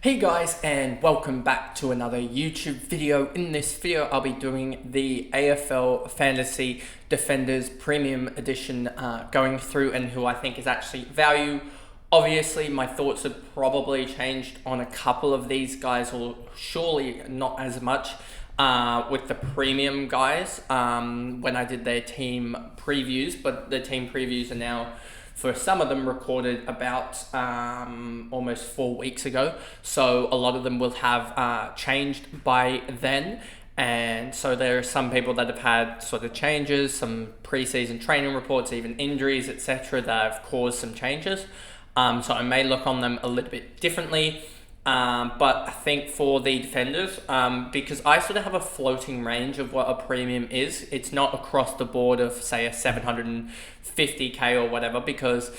Hey guys, and welcome back to another YouTube video. In this video I'll be doing the AFL Fantasy Defenders Premium Edition, going through and who I think is actually value. Obviously my thoughts have probably changed on a couple of these guys, or surely not as much with the premium guys when I did their team previews, but the team previews are now, for some of them, recorded about almost 4 weeks ago. So a lot of them will have changed by then. And so there are some people that have had sort of changes, some preseason training reports, even injuries, etc., that have caused some changes. So I may look on them a little bit differently. But I think for the defenders, because I sort of have a floating range of what a premium is, it's not across the board of, say, a 750k or whatever, because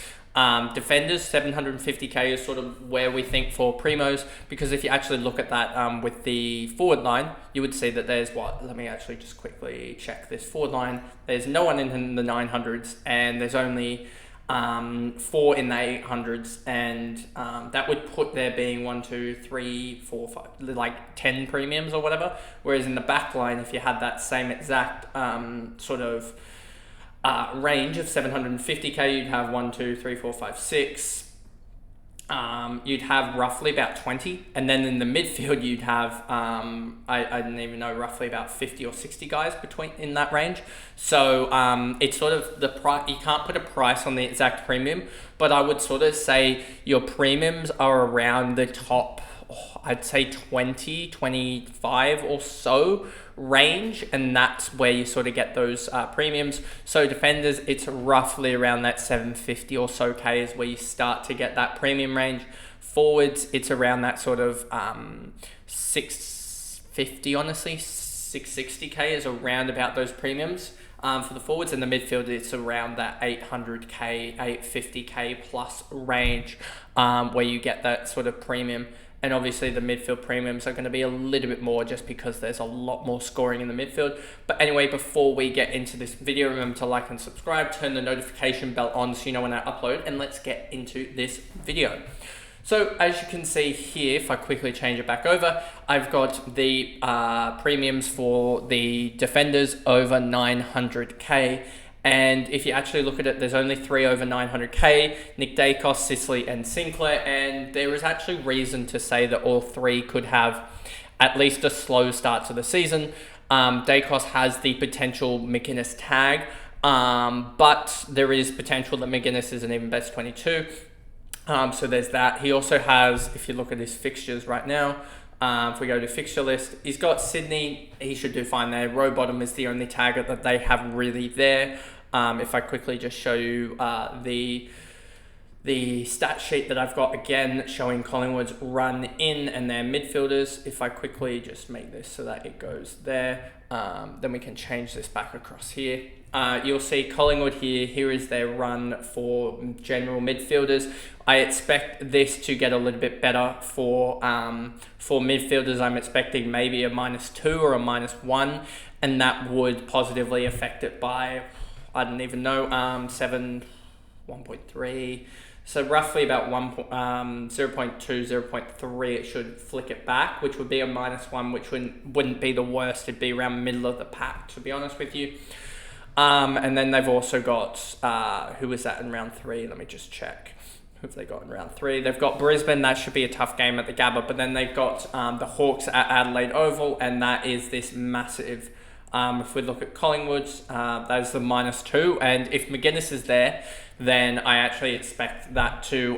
defenders, 750k is sort of where we think for primos, because if you actually look at that with the forward line, you would see that there's let me actually just quickly check this forward line. There's no one in the 900s, and there's only 4 in the 800s, and that would put there being 1, 2, 3, 4, 5, like 10 premiums or whatever. Whereas in the back line, if you had that same exact sort of range of 750k, you'd have 1, 2, 3, 4, 5, 6. You'd have roughly about 20, and then in the midfield you'd have I didn't even know, roughly about 50 or 60 guys between in that range. So it's sort of the price. You can't put a price on the exact premium, but I would sort of say your premiums are around the top, I'd say 20, 25 or so range, and that's where you sort of get those premiums. So defenders, it's roughly around that 750 or so k is where you start to get that premium range. Forwards, it's around that sort of 650, honestly, 660k is around about those premiums for the forwards. And the midfield, it's around that 800k, 850k plus range where you get that sort of premium. And obviously the midfield premiums are going to be a little bit more, just because there's a lot more scoring in the midfield. But anyway, before we get into this video, remember to like and subscribe, turn the notification bell on so you know when I upload, and let's get into this video. So as you can see here, if I quickly change it back over, I've got the premiums for the defenders over 900k. And if you actually look at it, there's only 3 over 900k, Nick Dacos, Sicily, and Sinclair. And there is actually reason to say that all 3 could have at least a slow start to the season. Dacos has the potential McGuinness tag, but there is potential that McGuinness is an even best 22. So there's that. He also has, if you look at his fixtures right now, if we go to fixture list, he's got Sydney. He should do fine there. Row bottom is the only target that they have really there. If I quickly just show you the stat sheet that I've got, again showing Collingwood's run in and their midfielders. If I quickly just make this so that it goes there, then we can change this back across here. You'll see Collingwood here. Here is their run for general midfielders. I expect this to get a little bit better for midfielders. I'm expecting maybe a -2 or a -1, and that would positively affect it by, I don't even know, 1.3. So roughly about 0.2, 0.3, it should flick it back, which would be a -1, which wouldn't be the worst. It'd be around middle of the pack, to be honest with you. And then they've also got, who was that in round 3? Let me just check. Who have they got in round 3? They've got Brisbane. That should be a tough game at the Gabba. But then they've got the Hawks at Adelaide Oval, and that is this massive. If we look at Collingwood's, that is the -2. And if McGuinness is there, then I actually expect that to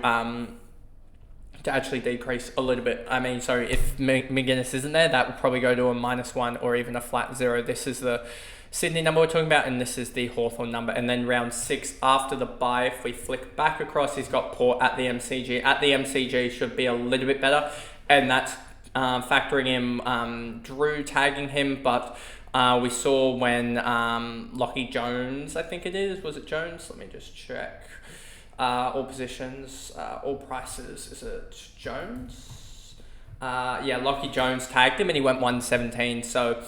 actually decrease a little bit. I mean, sorry, if McGuinness isn't there, that would probably go to a -1 or even a flat 0. This is the Sydney number we're talking about, and this is the Hawthorn number. And then round 6 after the bye, if we flick back across, he's got Port at the MCG. At the MCG should be a little bit better, and that's factoring in Drew tagging him. But we saw when Lockie Jones, I think it is, was it Jones? Let me just check. All positions, all prices, is it Jones? Yeah, Lockie Jones tagged him and he went 117. So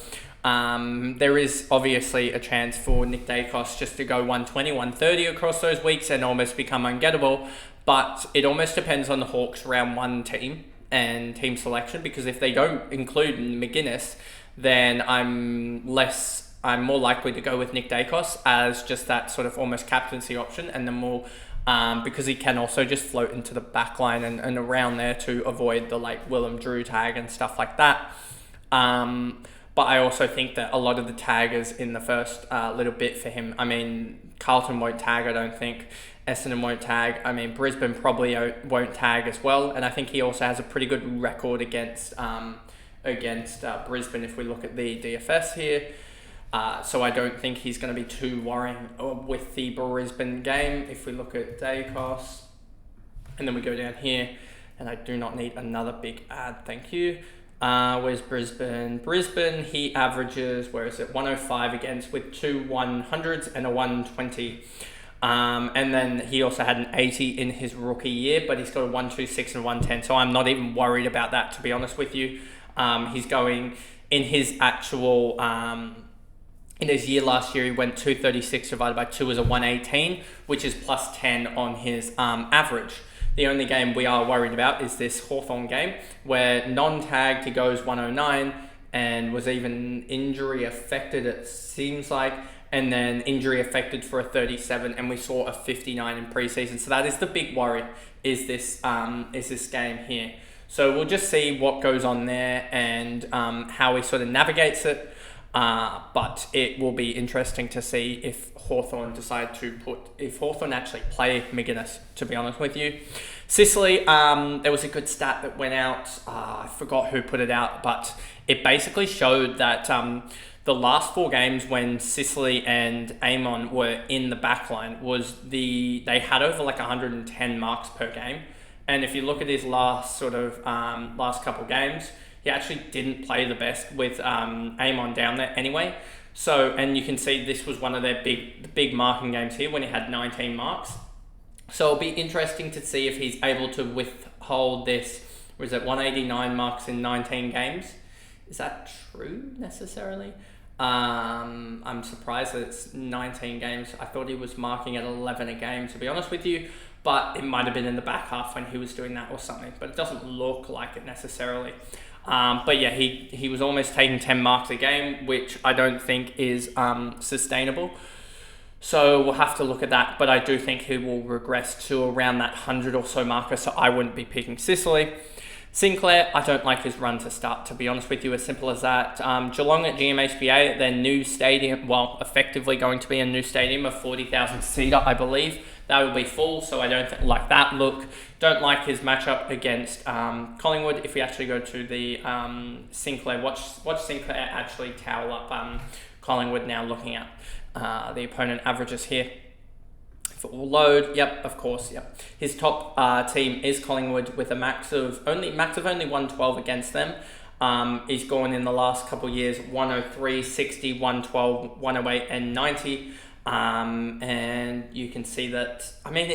there is obviously a chance for Nick Dacos just to go 120, 130 across those weeks and almost become ungettable. But it almost depends on the Hawks round 1 team. and team selection, because if they don't include McGuinness, then I'm more likely to go with Nick Dacos as just that sort of almost captaincy option, and then we'll because he can also just float into the back line and around there to avoid the like Willem Drew tag and stuff like that. But I also think that a lot of the taggers in the first little bit for him, I mean, Carlton won't tag, I don't think. Essendon won't tag. I mean, Brisbane probably won't tag as well. And I think he also has a pretty good record against Brisbane if we look at the DFS here. So I don't think he's going to be too worrying with the Brisbane game. If we look at Dacos, and then we go down here, and I do not need another big ad, thank you. Where's Brisbane? Brisbane, he averages, 105 against with 2 100s and a 120. And then he also had an 80 in his rookie year, but he's got a 126 and a 110. So I'm not even worried about that, to be honest with you. He's going in his actual, in his year last year, he went 236 divided by 2 is a 118, which is plus 10 on his average. The only game we are worried about is this Hawthorn game, where non-tagged he goes 109 and was even injury affected, it seems like, and then injury affected for a 37, and we saw a 59 in preseason. So that is the big worry, is this game here. So we'll just see what goes on there and how he sort of navigates it. But it will be interesting to see if Hawthorn actually play McGuinness, to be honest with you. Sicily, there was a good stat that went out. I forgot who put it out, but it basically showed that the last 4 games when Sicily and Amon were in the backline they had over like 110 marks per game. And if you look at his last couple games, he actually didn't play the best with Amon down there anyway. So, and you can see this was one of their big marking games here when he had 19 marks. So it'll be interesting to see if he's able to withhold this, 189 marks in 19 games. Is that true necessarily? I'm surprised that it's 19 games. I thought he was marking at 11 a game, to be honest with you, but it might have been in the back half when he was doing that or something, but it doesn't look like it necessarily. But yeah, he was almost taking 10 marks a game, which I don't think is sustainable. So we'll have to look at that, but I do think he will regress to around that 100 or so marker, so I wouldn't be picking Sicily. Sinclair, I don't like his run to start, to be honest with you, as simple as that. Geelong at GMHBA, their new stadium, effectively going to be a new stadium, a 40,000 seater, I believe. That will be full, so I don't like that look. Don't like his matchup against Collingwood. If we actually go to the Sinclair, watch Sinclair actually towel up Collingwood now, looking at the opponent averages here. If it will load, yep, of course, yep. His top team is Collingwood with a max of only 112 against them. He's gone in the last couple of years 103, 60, 112, 108, and 90. And you can see that, I mean,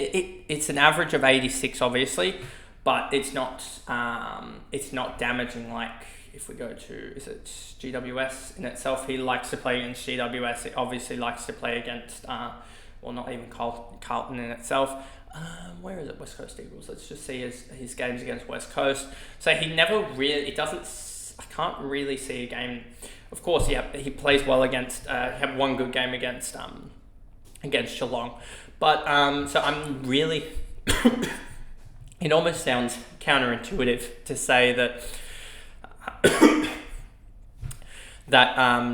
it's an average of 86, obviously, but it's not damaging. Like if we go to, is it GWS in itself? He likes to play against GWS. It obviously likes to play against, not even Carlton in itself. Where is it? West Coast Eagles. Let's just see his games against West Coast. So he never really, I can't really see a game. Of course, yeah, he plays well against, he had one good game against Geelong. But, so I'm really, it almost sounds counterintuitive to say that,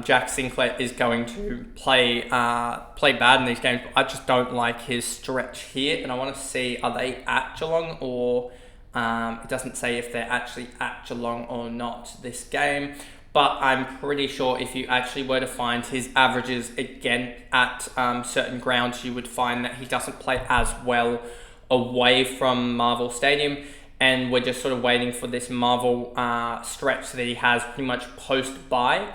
Jack Sinclair is going to play bad in these games. But I just don't like his stretch here, and I want to see, are they at Geelong, or it doesn't say if they're actually at Geelong or not this game. But I'm pretty sure if you actually were to find his averages again at certain grounds, you would find that he doesn't play as well away from Marvel Stadium. And we're just sort of waiting for this Marvel stretch that he has pretty much post-bye.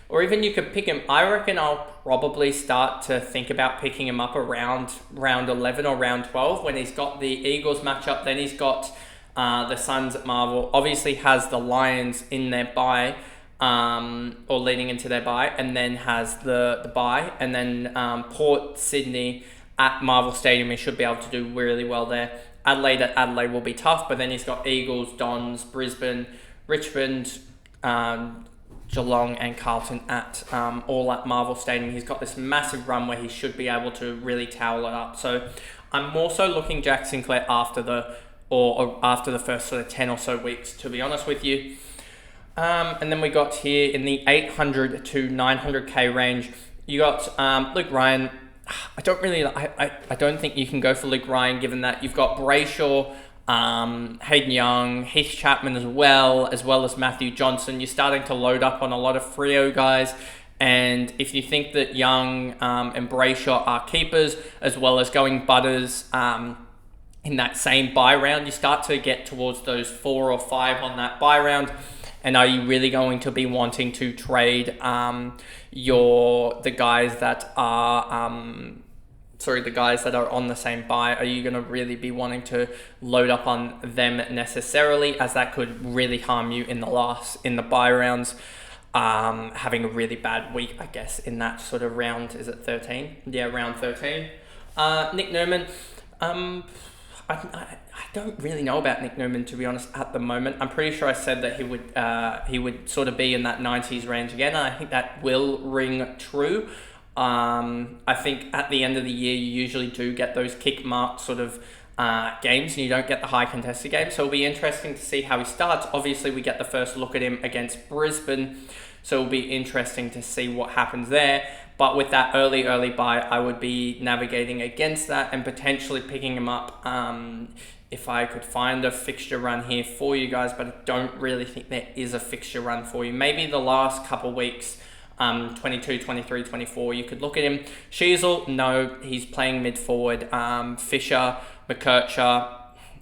Or even you could pick him. I reckon I'll probably start to think about picking him up around round 11 or round 12 when he's got the Eagles matchup. Then he's got the Suns at Marvel. Obviously has the Lions in their bye, or leading into their bye, and then has the bye. And then Port Sydney at Marvel Stadium, he should be able to do really well there. Adelaide will be tough, but then he's got Eagles, Dons, Brisbane, Richmond, Geelong and Carlton all at Marvel Stadium. He's got this massive run where he should be able to really towel it up. So I'm more so looking Jack Sinclair after the first sort of 10 or so weeks, to be honest with you. And then we got here in the 800 to 900k range, you got Luke Ryan. I don't think you can go for Luke Ryan, given that you've got Brayshaw, Hayden Young, Heath Chapman as well as Matthew Johnson. You're starting to load up on a lot of Freo guys. And if you think that Young and Brayshaw are keepers, as well as going Butters in that same bye round, you start to get towards those 4 or 5 on that bye round. And are you really going to be wanting to trade the guys that are on the same bye? Are you going to really be wanting to load up on them necessarily, as that could really harm you in the bye rounds? Having a really bad week, I guess, in that sort of round. Is it 13? Yeah, round 13. Nick Newman. I don't really know about Nick Newman, to be honest, at the moment. I'm pretty sure I said that he would sort of be in that 90s range again, and I think that will ring true. I think at the end of the year, you usually do get those kick mark sort of games, and you don't get the high contested games. So it'll be interesting to see how he starts. Obviously, we get the first look at him against Brisbane, so it'll be interesting to see what happens there. But with that early bye, I would be navigating against that and potentially picking him up if I could find a fixture run here for you guys, but I don't really think there is a fixture run for you. Maybe the last couple weeks, 22, 23, 24, you could look at him. Sheasel, no, he's playing mid-forward. Fisher, McKercher,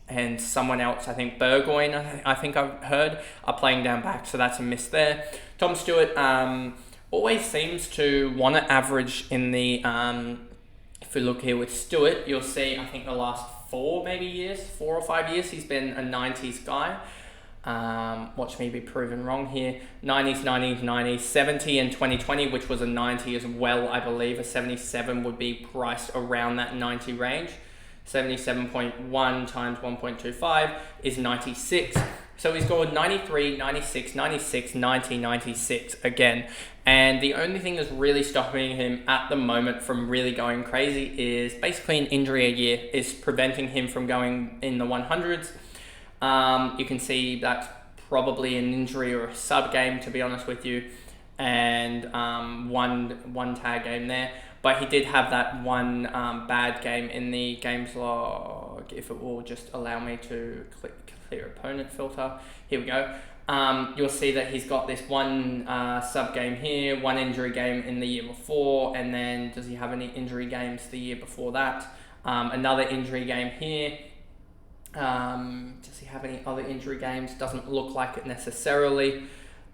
and someone else, I think Burgoyne, I think I've heard, are playing down back, so that's a miss there. Tom Stewart always seems to want to average in the... if we look here with Stewart, you'll see, I think the last 4 or 5 years, he's been a 90s guy. Watch me be proven wrong here. 90s, 70 in 2020, which was a 90 as well, I believe. A 77 would be priced around that 90 range. 77.1 times 1.25 is 96. So he's scored 93, 96, 96, 90, 96 again. And the only thing that's really stopping him at the moment from really going crazy is basically an injury a year, is preventing him from going in the 100s. You can see that's probably an injury or a sub game, to be honest with you, and one tag game there. But he did have that one bad game in the games log. If it will just allow me to click clear opponent filter. Here we go. You'll see that he's got this one sub game here, one injury game in the year before, and then does he have any injury games the year before that? Another injury game here. Does he have any other injury games? Doesn't look like it necessarily.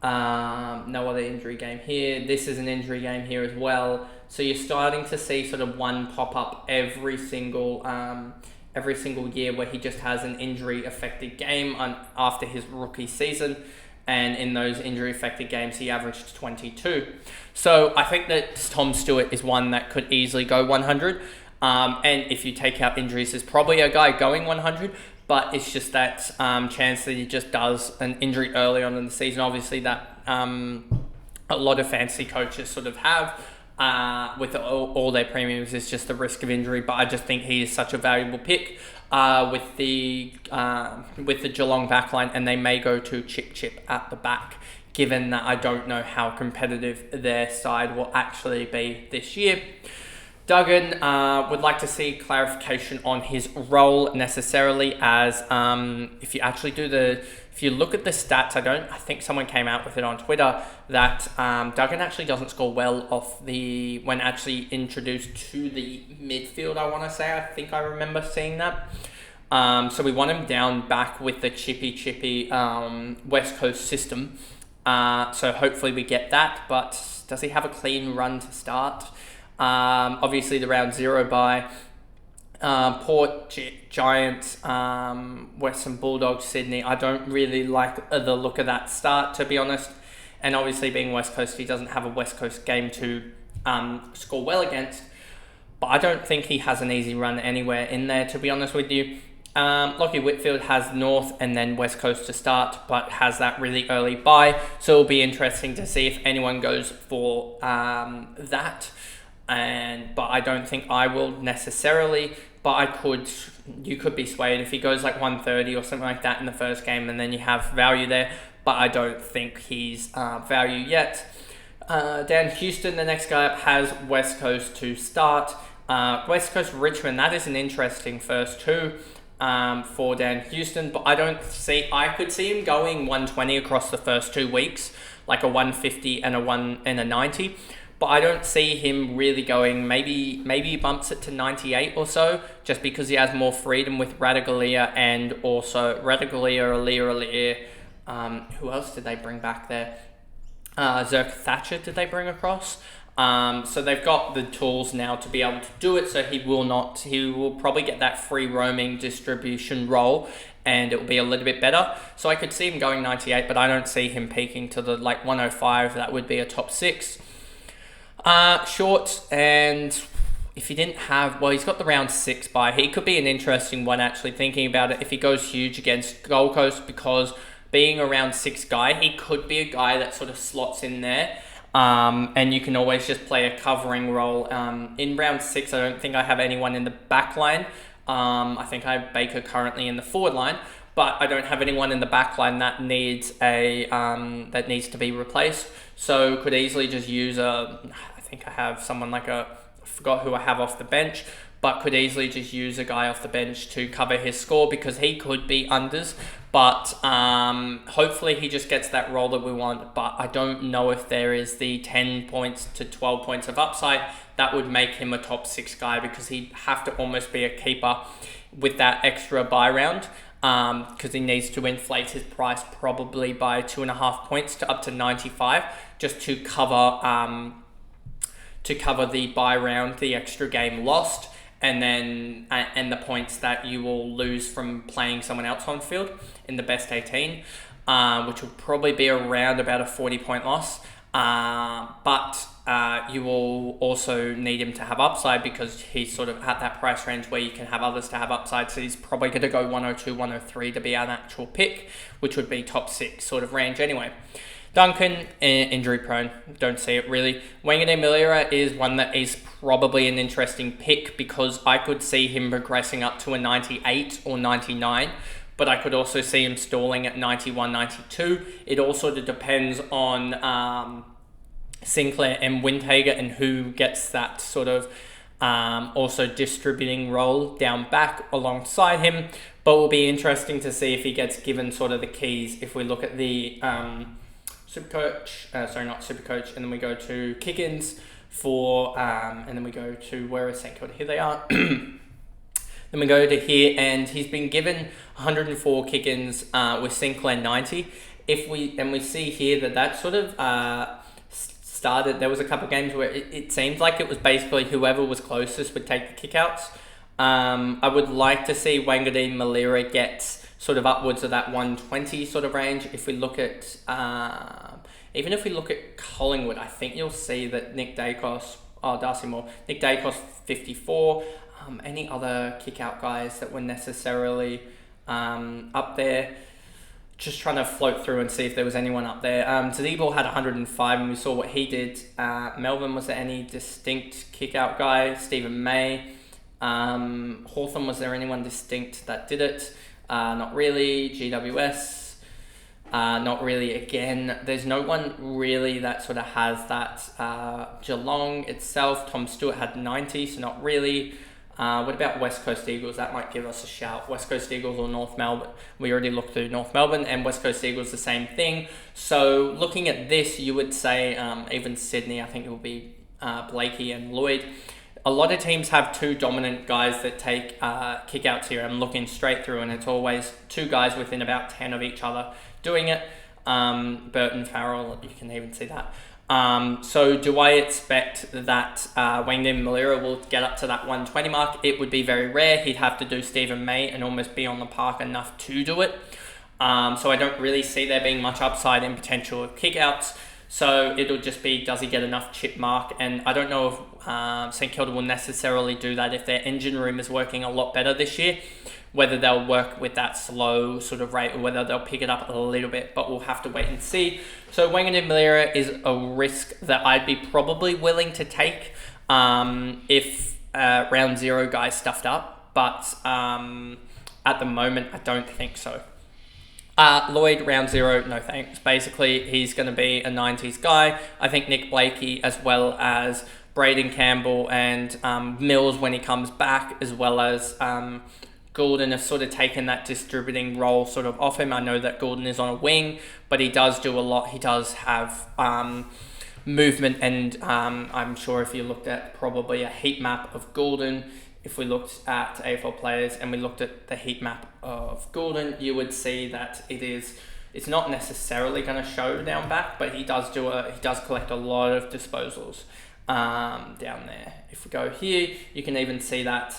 No other injury game here. This is an injury game here as well. So you're starting to see sort of one pop up every single year where he just has an injury affected game after his rookie season. And in those injury affected games, he averaged 22. So I think that Tom Stewart is one that could easily go 100. And if you take out injuries, there's probably a guy going 100. But it's just that chance that he just does an injury early on in the season. Obviously, that a lot of fantasy coaches sort of have with all their premiums is just the risk of injury. But I just think he is such a valuable pick with the Geelong backline, and they may go to Chip at the back, given that I don't know how competitive their side will actually be this year. Duggan would like to see clarification on his role necessarily, as if you look at the stats, I think someone came out with it on Twitter that Duggan actually doesn't score well when actually introduced to the midfield, I want to say. I think I remember seeing that. So we want him down back with the chippy West Coast system. So hopefully we get that, but does he have a clean run to start? Obviously the round 0 bye, Port, Giants, Western Bulldogs, Sydney. I don't really like the look of that start, to be honest. And obviously being West Coast, he doesn't have a West Coast game to score well against. But I don't think he has an easy run anywhere in there, to be honest with you. Lockie Whitfield has North and then West Coast to start, but has that really early bye. So it'll be interesting to see if anyone goes for that. But I don't think I will necessarily. But you could be swayed if he goes like 130 or something like that in the first game, and then you have value there. But I don't think he's value yet. Dan Houston, the next guy up, has West Coast to start. West Coast Richmond, that is an interesting first two for Dan Houston, but I could see him going 120 across the first 2 weeks, like a 150 and a 90. But I don't see him really going, maybe he bumps it to 98 or so, just because he has more freedom with Radaglia and also Radaglia. Who else did they bring back there? Zerk Thatcher did they bring across? So they've got the tools now to be able to do it, so he will probably get that free roaming distribution role, and it will be a little bit better. So I could see him going 98, but I don't see him peaking to the 105. That would be a top 6. Short, and if he didn't have, he's got the round 6 bye. He could be an interesting one, actually, thinking about it, if he goes huge against Gold Coast, because being a round 6 guy, he could be a guy that sort of slots in there. And you can always just play a covering role. In round 6, I don't think I have anyone in the back line. I think I have Baker currently in the forward line, but I don't have anyone in the back line that needs to be replaced. So could easily just use I think I have someone I forgot who I have off the bench, but could easily just use a guy off the bench to cover his score, because he could be unders. But hopefully he just gets that role that we want. But I don't know if there is the 10 points to 12 points of upside that would make him a top 6 guy, because he'd have to almost be a keeper with that extra buy round, because he needs to inflate his price probably by 2.5 points to up to 95 just to cover the buy round, the extra game lost, and then the points that you will lose from playing someone else on field in the best 18, which will probably be around about a 40-point loss. But you will also need him to have upside, because he's sort of at that price range where you can have others to have upside. So he's probably going to go 102, 103 to be an actual pick, which would be top 6 sort of range anyway. Duncan, injury prone. Don't see it really. Wangade Malira is one that is probably an interesting pick, because I could see him progressing up to a 98 or 99, but I could also see him stalling at 91, 92. It also depends on Sinclair and Windhager and who gets that sort of also distributing role down back alongside him. But it will be interesting to see if he gets given sort of the keys. If we look at the Supercoach, and then we go to kick-ins and then we go to, where is St Kilda? Here they are. Then we go to here, and he's been given 104 kick-ins with Sinclair 90. We see here that sort of started, there was a couple of games where it seemed like it was basically whoever was closest would take the kick-outs. I would like to see Wangade Malira get sort of upwards of that 120 sort of range. If we look at, even if we look at Collingwood, I think you'll see that Nick Dacos 54. Any other kick-out guys that were necessarily up there? Just trying to float through and see if there was anyone up there. Tadibor had 105, and we saw what he did. Melbourne, was there any distinct kick-out guy? Stephen May. Hawthorn, was there anyone distinct that did it? Not really. GWS, not really. Again, there's no one really that sort of has that. Geelong itself, Tom Stewart had 90, so not really. What about West Coast Eagles? That might give us a shout. West Coast Eagles or North Melbourne. We already looked through North Melbourne, and West Coast Eagles the same thing. So looking at this, you would say even Sydney, I think it will be Blakey and Lloyd. A lot of teams have 2 dominant guys that take kick-outs here. I'm looking straight through, and it's always 2 guys within about 10 of each other doing it. Burton, Farrell, you can even see that. So do I expect that Wangade Malira will get up to that 120 mark? It would be very rare. He'd have to do Stephen May and almost be on the park enough to do it. So I don't really see there being much upside in potential of kick-outs. So it'll just be, does he get enough chip mark? And I don't know if St Kilda will necessarily do that if their engine room is working a lot better this year. Whether they'll work with that slow sort of rate or whether they'll pick it up a little bit, but we'll have to wait and see. So Wangan Malira is a risk that I'd be probably willing to take if round 0 guys stuffed up, but at the moment I don't think so. Lloyd, round 0, no thanks. Basically, he's going to be a 90s guy. I think Nick Blakey, as well as Braden Campbell and Mills when he comes back, as well as Goulden, have sort of taken that distributing role sort of off him. I know that Goulden is on a wing, but he does do a lot. He does have movement, and I'm sure if you looked at probably a heat map of Goulden, if we looked at AFL players and we looked at the heat map of Goulden, you would see that it's not necessarily going to show down back, but he does collect a lot of disposals down there. If we go here, you can even see that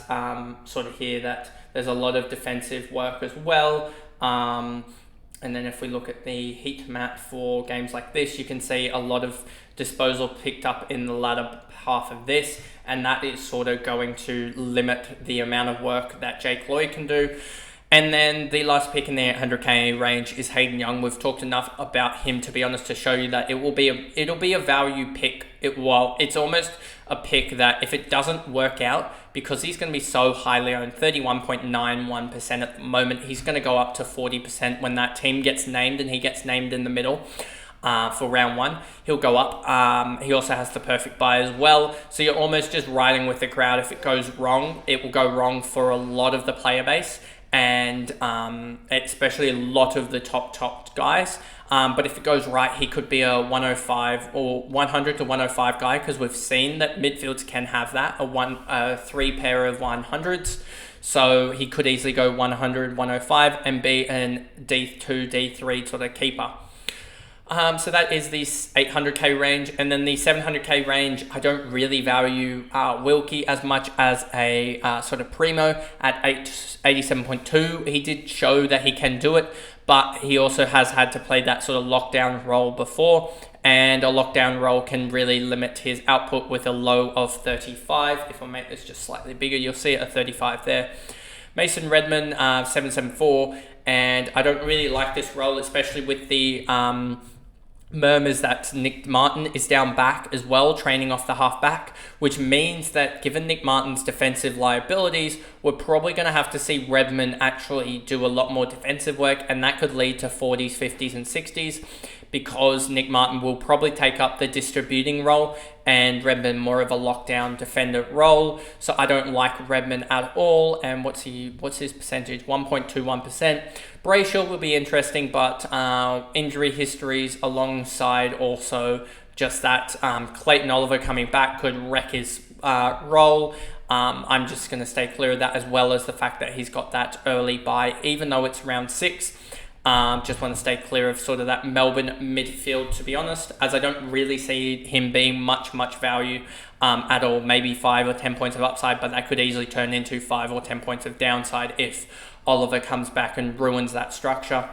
sort of here that there's a lot of defensive work as well. And then if we look at the heat map for games like this, you can see a lot of disposal picked up in the latter half of this, and that is sort of going to limit the amount of work that Jake Lloyd can do. And then the last pick in the 100k range is Hayden Young. We've talked enough about him, to be honest, to show you that it'll be a value pick. It's almost a pick that if it doesn't work out, because he's going to be so highly owned, 31.91% at the moment, he's going to go up to 40% when that team gets named, and he gets named in the middle. For round 1, he'll go up. He also has the perfect buy as well. So you're almost just riding with the crowd. If it goes wrong, it will go wrong for a lot of the player base, and especially a lot of the top guys. But if it goes right, he could be a 105 or 100 to 105 guy, because we've seen that midfields can have that, a 3 pair of 100s. So he could easily go 100, 105 and be an D2, D3 sort of keeper. So that is the 800k range, and then the 700k range, I don't really value Wilkie as much as a sort of primo at 87.2. He did show that he can do it, but he also has had to play that sort of lockdown role before, and a lockdown role can really limit his output with a low of 35. If I make this just slightly bigger, you'll see it at 35 there. Mason Redman, 774, and I don't really like this role, especially with the murmurs that Nick Martin is down back as well, training off the half-back, which means that given Nick Martin's defensive liabilities, we're probably going to have to see Redman actually do a lot more defensive work, and that could lead to 40s, 50s, and 60s, because Nick Martin will probably take up the distributing role and Redman more of a lockdown defender role. So I don't like Redman at all. And what's his percentage? 1.21%. Brayshaw will be interesting, but injury histories alongside also just that Clayton Oliver coming back could wreck his role. I'm just going to stay clear of that, as well as the fact that he's got that early bye, even though it's round 6. Just want to stay clear of sort of that Melbourne midfield, to be honest, as I don't really see him being much value at all. Maybe 5 or 10 points of upside, but that could easily turn into 5 or 10 points of downside if Oliver comes back and ruins that structure.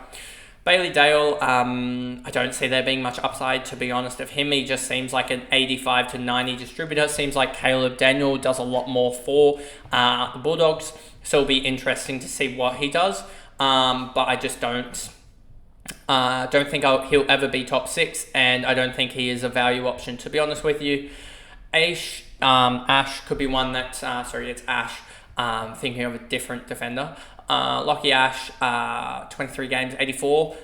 Bailey Dale, I don't see there being much upside, to be honest, of him. He just seems like an 85 to 90 distributor. Seems like Caleb Daniel does a lot more for the Bulldogs, so it'll be interesting to see what he does. But I just don't think he'll ever be top 6, and I don't think he is a value option, to be honest with you. Ash could be one that, it's Ash, thinking of a different defender. Lockie Ash, 23 games, 84.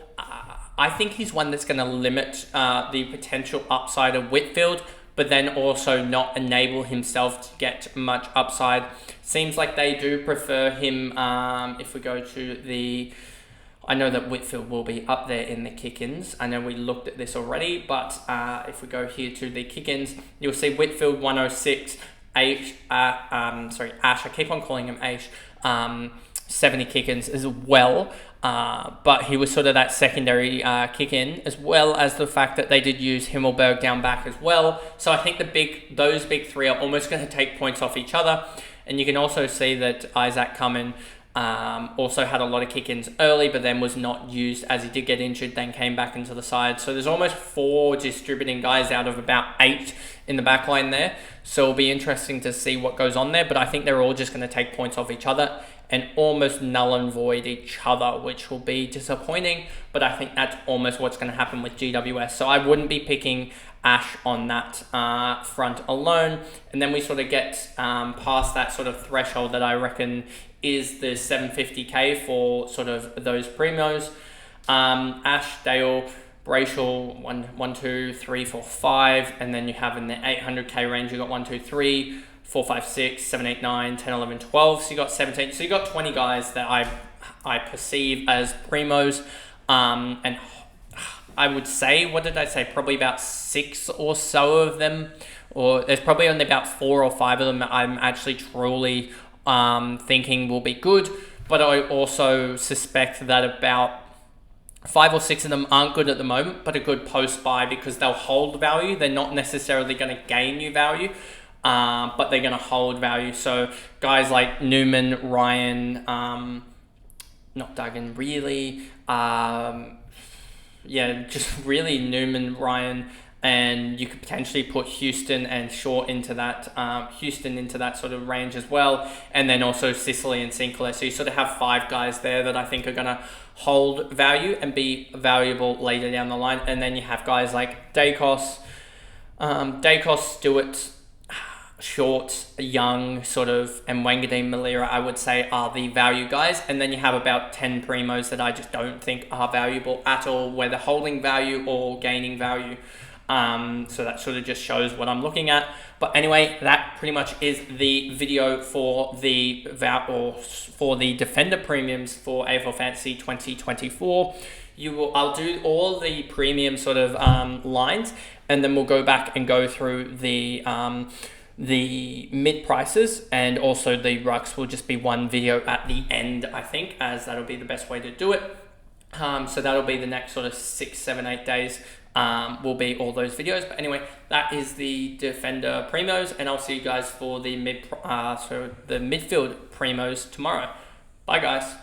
I think he's one that's going to limit the potential upside of Whitfield, but then also not enable himself to get much upside. Seems like they do prefer him. If we go to I know that Whitfield will be up there in the kick-ins. I know we looked at this already, but if we go here to the kick-ins, you'll see Whitfield 106, Ash, I keep on calling him Ash, 70 kick-ins as well. But he was sort of that secondary kick-in, as well as the fact that they did use Himmelberg down back as well. So I think those big three are almost going to take points off each other. And you can also see that Isaac Cummin also had a lot of kick-ins early, but then was not used as he did get injured, then came back into the side. So there's almost 4 distributing guys out of about 8 in the back line there. So it'll be interesting to see what goes on there, but I think they're all just going to take points off each other. and almost null and void each other, which will be disappointing, but I think that's almost what's going to happen with GWS. So I wouldn't be picking Ash on that front alone. And then we sort of get past that sort of threshold that I reckon is the 750k for sort of those primos. Ash, Dale, Bracial, 1, 2, 3, 4, 5, and then you have in the 800k range, you got 1, 2, 3, 4, 5, 6, 7, 8, 9, 10, 11, 12. So you got 17. So you got 20 guys that I perceive as primos, and I would say, what did I say? Probably about 6 or so of them, or there's probably only about 4 or 5 of them that I'm actually truly thinking will be good. But I also suspect that about 5 or 6 of them aren't good at the moment, but a good post buy because they'll hold value. They're not necessarily going to gain you value, but they're going to hold value. So guys like Newman, Ryan, not Duggan, really. Just really Newman, Ryan, and you could potentially put Houston and Short into that, sort of range as well, and then also Sicily and Sinclair. So you sort of have 5 guys there that I think are going to hold value and be valuable later down the line. And then you have guys like Dacos, Stewart, Short, Young, sort of, and Wangadeen, Malira, I would say are the value guys. And then you have about 10 primos that I just don't think are valuable at all, whether holding value or gaining value. So that sort of just shows what I'm looking at. But anyway, that pretty much is the video for the defender premiums for AFL Fantasy 2024. I'll do all the premium sort of lines, and then we'll go back and go through the mid prices, and also the rucks will just be one video at the end, I think, as that'll be the best way to do it. So that'll be the next sort of 6, 7, 8 days. Will be all those videos. But anyway, that is the defender primos, and I'll see you guys for the midfield primos tomorrow. Bye guys.